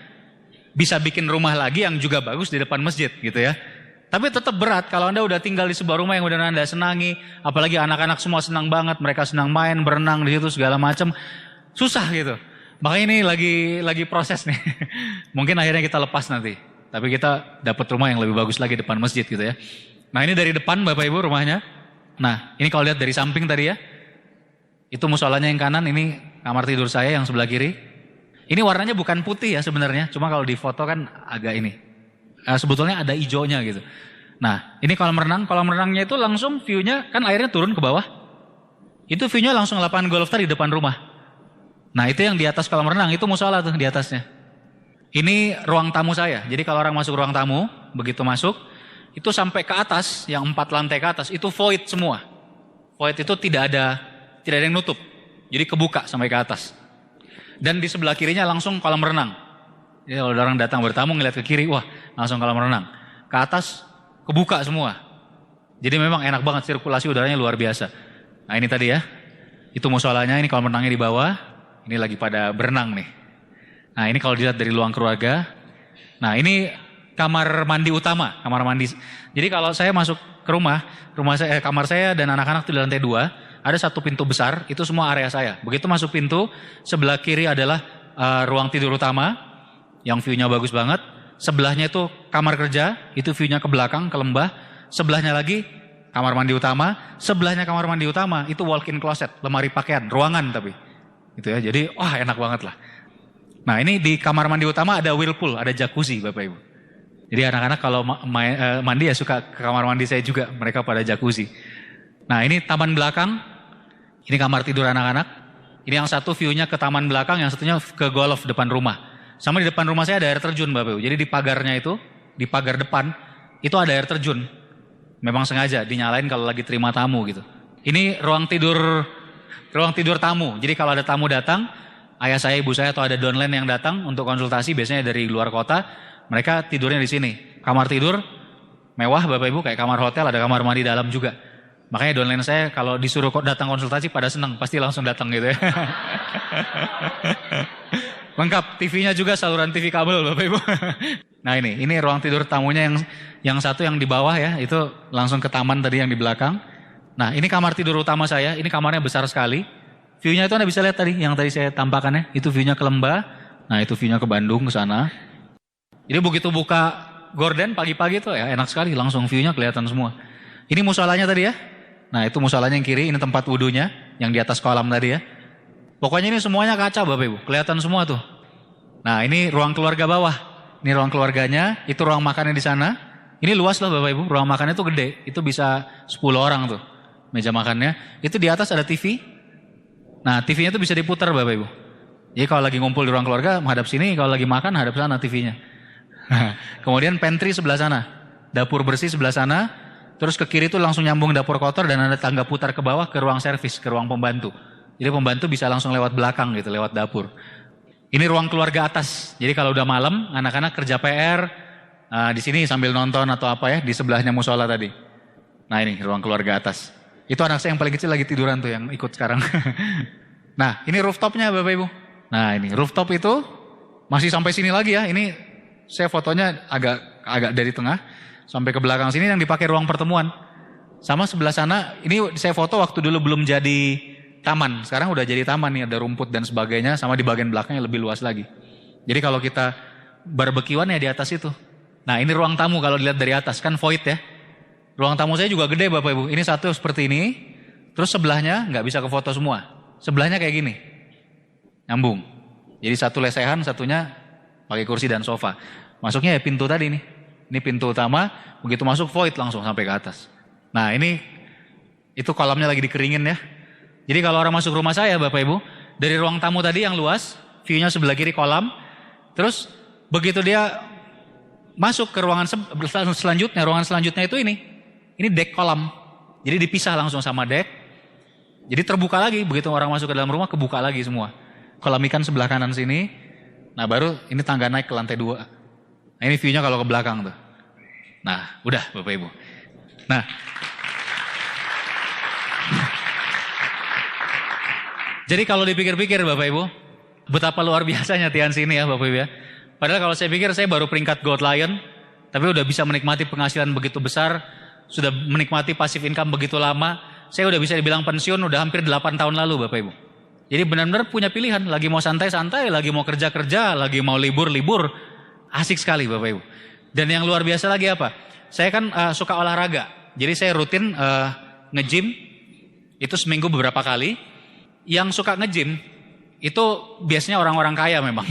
bisa bikin rumah lagi yang juga bagus di depan masjid gitu ya. Tapi tetap berat kalau Anda udah tinggal di sebuah rumah yang udah Anda senangi, apalagi anak-anak semua senang banget, mereka senang main, berenang di situ segala macam. Susah gitu. Makanya ini lagi proses nih. Mungkin akhirnya kita lepas nanti. Tapi kita dapat rumah yang lebih bagus lagi depan masjid gitu ya. Nah, ini dari depan Bapak Ibu rumahnya. Nah, ini kalau lihat dari samping tadi ya. Itu musolanya yang kanan, ini kamar tidur saya yang sebelah kiri. Ini warnanya bukan putih ya sebenarnya, cuma kalau di foto kan agak ini. Sebetulnya ada hijaunya gitu. Nah, ini kolam renang. Kolam renangnya itu langsung view-nya kan airnya turun ke bawah. Itu view-nya langsung lapangan golf tadi di depan rumah. Nah, itu yang di atas kolam renang, itu musola tuh di atasnya. Ini ruang tamu saya. Jadi kalau orang masuk ruang tamu, begitu masuk, itu sampai ke atas, yang 4 lantai ke atas, itu void semua. Void itu tidak ada yang nutup. Jadi kebuka sampai ke atas. Dan di sebelah kirinya langsung kolam renang. Jadi kalau orang datang bertamu ngeliat ke kiri, wah langsung kolam renang. Ke atas kebuka semua. Jadi memang enak banget, sirkulasi udaranya luar biasa. Nah ini tadi ya, itu musolanya, ini kolam renangnya di bawah. Ini lagi pada berenang nih. Nah ini kalau dilihat dari ruang keluarga. Nah ini kamar mandi utama, kamar mandi. Jadi kalau saya masuk ke kamar saya dan anak-anak di lantai 2. Ada satu pintu besar, itu semua area saya. Begitu masuk pintu, sebelah kiri adalah ruang tidur utama, yang view-nya bagus banget. Sebelahnya itu kamar kerja, itu view-nya ke belakang, ke lembah. Sebelahnya lagi kamar mandi utama. Sebelahnya kamar mandi utama, itu walk-in closet, lemari pakaian, ruangan tapi. Gitu ya, jadi wah enak banget lah. Nah ini di kamar mandi utama ada whirlpool, ada jacuzzi Bapak Ibu. Jadi anak-anak kalau mandi ya suka ke kamar mandi saya juga, mereka pada jacuzzi. Nah ini taman belakang. Ini kamar tidur anak-anak. Ini yang satu view-nya ke taman belakang, yang satunya ke golf depan rumah. Sama di depan rumah saya ada air terjun Bapak Ibu. Jadi di pagarnya itu, di pagar depan, itu ada air terjun. Memang sengaja dinyalain kalau lagi terima tamu gitu. Ini ruang tidur tamu. Jadi kalau ada tamu datang, ayah saya, ibu saya atau ada downline yang datang untuk konsultasi, biasanya dari luar kota, mereka tidurnya di sini. Kamar tidur mewah Bapak Ibu, kayak kamar hotel, ada kamar mandi dalam juga. Makanya downline saya kalau disuruh datang konsultasi pada senang, pasti langsung datang gitu ya. Lengkap, TV-nya juga saluran TV kabel Bapak Ibu. Nah ini ruang tidur tamunya yang satu yang di bawah ya, itu langsung ke taman tadi yang di belakang. Nah ini kamar tidur utama saya, ini kamarnya besar sekali. View-nya itu Anda bisa lihat tadi, yang tadi saya tampakkan ya, itu view-nya ke Lembah. Nah itu view-nya ke Bandung ke sana. Jadi begitu buka gorden pagi-pagi tuh ya enak sekali, langsung view-nya kelihatan semua. Ini musolanya tadi ya. Nah itu musolanya yang kiri, ini tempat wudunya yang di atas kolam tadi ya. Pokoknya ini semuanya kaca Bapak Ibu, kelihatan semua tuh. Nah ini ruang keluarga bawah, ini ruang keluarganya, itu ruang makannya di sana. Ini luas loh Bapak Ibu, ruang makannya tuh gede, itu bisa 10 orang tuh meja makannya. Itu di atas ada TV. Nah TV-nya tuh bisa diputar Bapak Ibu. Jadi kalau lagi ngumpul di ruang keluarga menghadap sini, kalau lagi makan hadap sana TV-nya. Kemudian pantry sebelah sana, dapur bersih sebelah sana. Terus ke kiri itu langsung nyambung dapur kotor dan ada tangga putar ke bawah ke ruang servis, ke ruang pembantu. Jadi pembantu bisa langsung lewat belakang gitu, lewat dapur. Ini ruang keluarga atas. Jadi kalau udah malam, anak-anak kerja PR, di sini sambil nonton atau apa ya, di sebelahnya musola tadi. Nah ini ruang keluarga atas. Itu anak saya yang paling kecil lagi tiduran tuh yang ikut sekarang. Nah ini rooftopnya Bapak Ibu. Nah ini rooftop itu masih sampai sini lagi ya. Ini saya fotonya agak dari tengah. Sampai ke belakang sini yang dipakai ruang pertemuan. Sama sebelah sana, ini saya foto waktu dulu belum jadi taman. Sekarang udah jadi taman nih, ada rumput dan sebagainya. Sama di bagian belakangnya lebih luas lagi. Jadi kalau kita barbekyuan ya di atas itu. Nah ini ruang tamu kalau dilihat dari atas, kan void ya. Ruang tamu saya juga gede Bapak Ibu. Ini satu seperti ini. Terus sebelahnya nggak bisa ke foto semua. Sebelahnya kayak gini. Nyambung. Jadi satu lesehan, satunya pakai kursi dan sofa. Masuknya ya pintu tadi nih. Ini pintu utama, begitu masuk void langsung sampai ke atas. Nah ini, itu kolamnya lagi dikeringin ya. Jadi kalau orang masuk rumah saya Bapak Ibu, dari ruang tamu tadi yang luas, view-nya sebelah kiri kolam, terus begitu dia masuk ke ruangan selanjutnya. Ruangan selanjutnya itu ini deck kolam. Jadi dipisah langsung sama deck. Jadi terbuka lagi, begitu orang masuk ke dalam rumah kebuka lagi semua. Kolam ikan sebelah kanan sini. Nah baru ini tangga naik ke lantai 2. Nah ini view-nya kalau ke belakang tuh. Nah udah Bapak Ibu. Nah. Jadi kalau dipikir-pikir Bapak Ibu, betapa luar biasanya Tiansi ini ya Bapak Ibu ya. Padahal kalau saya pikir saya baru peringkat Gold Lion, tapi udah bisa menikmati penghasilan begitu besar, sudah menikmati passive income begitu lama, saya udah bisa dibilang pensiun udah hampir 8 tahun lalu Bapak Ibu. Jadi benar-benar punya pilihan, lagi mau santai-santai, lagi mau kerja-kerja, lagi mau libur-libur, asik sekali Bapak Ibu. Dan yang luar biasa lagi apa? Saya kan suka olahraga, jadi saya rutin nge-gym, itu seminggu beberapa kali. Yang suka nge-gym, itu biasanya orang-orang kaya memang.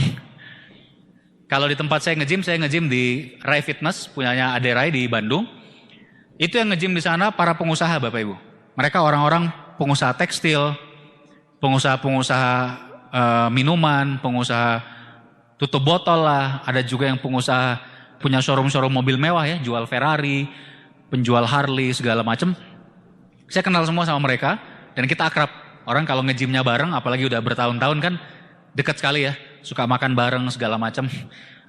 Kalau di tempat saya nge-gym di Rai Fitness, punyanya Ade Rai di Bandung. Itu yang nge-gym di sana para pengusaha Bapak Ibu. Mereka orang-orang pengusaha tekstil, pengusaha-pengusaha minuman, pengusaha tutup botol lah. Ada juga yang pengusaha punya showroom-showroom mobil mewah ya, jual Ferrari, penjual Harley, segala macam. Saya kenal semua sama mereka dan kita akrab. Orang kalau nge-gymnya bareng, apalagi udah bertahun-tahun kan dekat sekali ya. Suka makan bareng segala macam.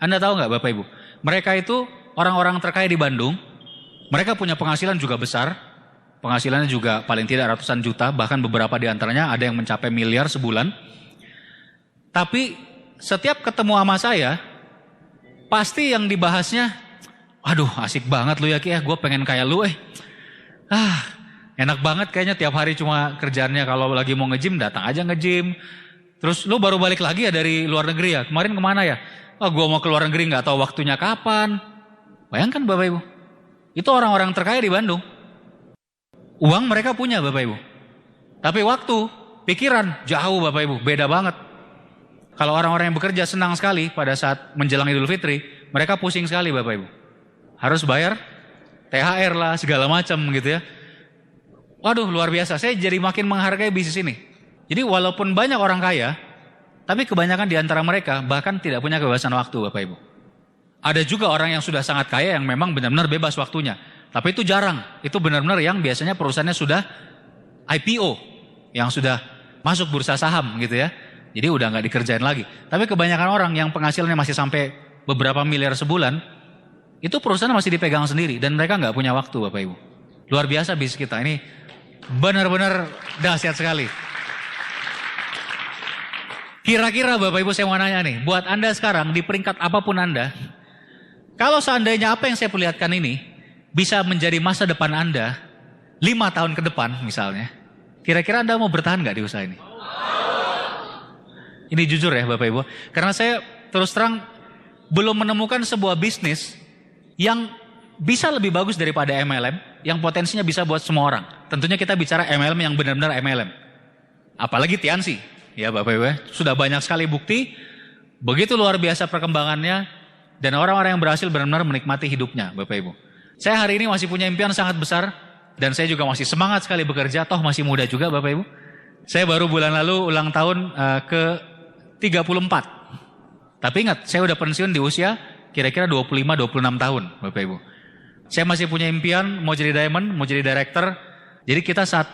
Anda tahu nggak Bapak Ibu? Mereka itu orang-orang terkaya di Bandung. Mereka punya penghasilan juga besar. Penghasilannya juga paling tidak ratusan juta. Bahkan beberapa di antaranya ada yang mencapai miliar sebulan. Tapi setiap ketemu sama saya, pasti yang dibahasnya, aduh asik banget lu ya Ki ya, gue pengen kayak lu enak banget kayaknya tiap hari cuma kerjaannya kalau lagi mau nge-gym datang aja nge-gym. Terus lu baru balik lagi ya dari luar negeri ya? Kemarin kemana ya? Oh gue mau ke luar negeri gak tahu waktunya kapan. Bayangkan Bapak Ibu. Itu orang-orang terkaya di Bandung. Uang mereka punya Bapak Ibu. Tapi waktu, pikiran jauh Bapak Ibu. Beda banget. Kalau orang-orang yang bekerja senang sekali pada saat menjelang Idul Fitri. Mereka pusing sekali Bapak Ibu. Harus bayar THR lah segala macam gitu ya. Waduh luar biasa, saya jadi makin menghargai bisnis ini. Jadi walaupun banyak orang kaya, tapi kebanyakan di antara mereka bahkan tidak punya kebebasan waktu Bapak Ibu. Ada juga orang yang sudah sangat kaya yang memang benar-benar bebas waktunya. Tapi itu jarang, itu benar-benar yang biasanya perusahaannya sudah IPO, yang sudah masuk bursa saham gitu ya. Jadi udah gak dikerjain lagi. Tapi kebanyakan orang yang penghasilannya masih sampai beberapa miliar sebulan, itu perusahaan masih dipegang sendiri dan mereka gak punya waktu Bapak Ibu. Luar biasa bisnis kita ini. Benar-benar dahsyat sekali. Kira-kira Bapak Ibu saya mau nanya nih, buat Anda sekarang di peringkat apapun Anda, kalau seandainya apa yang saya perlihatkan ini bisa menjadi masa depan Anda 5 tahun ke depan misalnya, kira-kira Anda mau bertahan gak di usaha ini? Ini jujur ya Bapak Ibu, karena saya terus terang belum menemukan sebuah bisnis yang bisa lebih bagus daripada MLM, yang potensinya bisa buat semua orang. Tentunya kita bicara MLM yang benar-benar MLM. Apalagi Tiansi, ya Bapak Ibu, sudah banyak sekali bukti, begitu luar biasa perkembangannya, dan orang-orang yang berhasil benar-benar menikmati hidupnya Bapak Ibu. Saya hari ini masih punya impian sangat besar, dan saya juga masih semangat sekali bekerja, toh masih muda juga Bapak Ibu. Saya baru bulan lalu ulang tahun ke 34. Tapi ingat, saya udah pensiun di usia kira-kira 25-26 tahun Bapak Ibu. Saya masih punya impian mau jadi diamond, mau jadi director. Jadi kita saat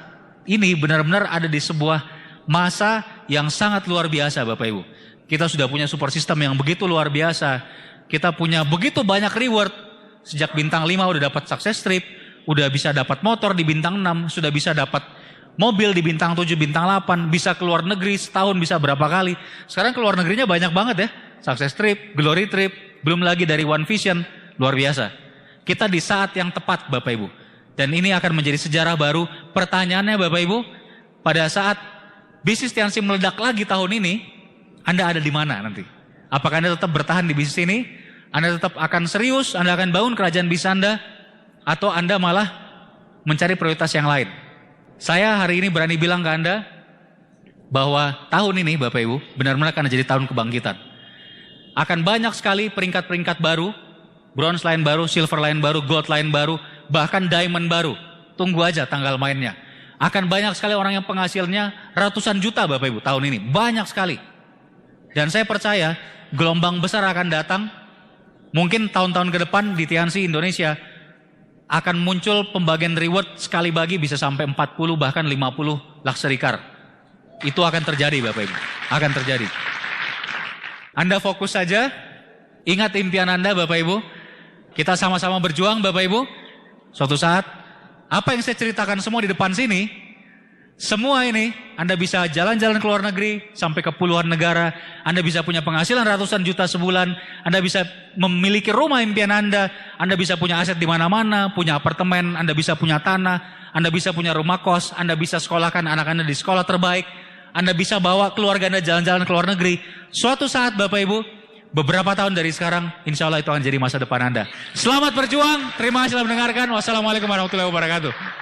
ini benar-benar ada di sebuah masa yang sangat luar biasa Bapak Ibu. Kita sudah punya support system yang begitu luar biasa. Kita punya begitu banyak reward. Sejak bintang 5 udah dapat success trip, udah bisa dapat motor di bintang 6, sudah bisa dapat mobil di bintang 7, bintang 8, bisa keluar negeri setahun bisa berapa kali. Sekarang keluar negerinya banyak banget ya. Success trip, glory trip, belum lagi dari One Vision, luar biasa. Kita di saat yang tepat Bapak Ibu. Dan ini akan menjadi sejarah baru. Pertanyaannya Bapak Ibu, pada saat bisnis Tiansi meledak lagi tahun ini, Anda ada di mana nanti? Apakah Anda tetap bertahan di bisnis ini? Anda tetap akan serius, Anda akan bangun kerajaan bisnis Anda? Atau Anda malah mencari prioritas yang lain? Saya hari ini berani bilang ke Anda, bahwa tahun ini Bapak Ibu, benar-benar akan jadi tahun kebangkitan. Akan banyak sekali peringkat-peringkat baru, bronze line baru, silver line baru, gold line baru, bahkan diamond baru. Tunggu aja tanggal mainnya. Akan banyak sekali orang yang penghasilnya ratusan juta Bapak Ibu tahun ini. Banyak sekali. Dan saya percaya gelombang besar akan datang Mungkin tahun-tahun ke depan di TNC Indonesia akan muncul pembagian reward sekali bagi bisa sampai 40 bahkan 50 luxury car. Itu akan terjadi Bapak Ibu, akan terjadi. Anda fokus saja, ingat impian Anda Bapak Ibu. Kita sama-sama berjuang Bapak Ibu. Suatu saat, apa yang saya ceritakan semua di depan sini, semua ini Anda bisa jalan-jalan ke luar negeri sampai ke puluhan negara. Anda bisa punya penghasilan ratusan juta sebulan. Anda bisa memiliki rumah impian Anda. Anda bisa punya aset di mana-mana, punya apartemen, Anda bisa punya tanah, Anda bisa punya rumah kos, Anda bisa sekolahkan anak Anda di sekolah terbaik. Anda bisa bawa keluarga Anda jalan-jalan ke luar negeri. Suatu saat Bapak Ibu, beberapa tahun dari sekarang, insya Allah itu akan jadi masa depan Anda. Selamat berjuang, terima kasih telah mendengarkan. Wassalamualaikum warahmatullahi wabarakatuh.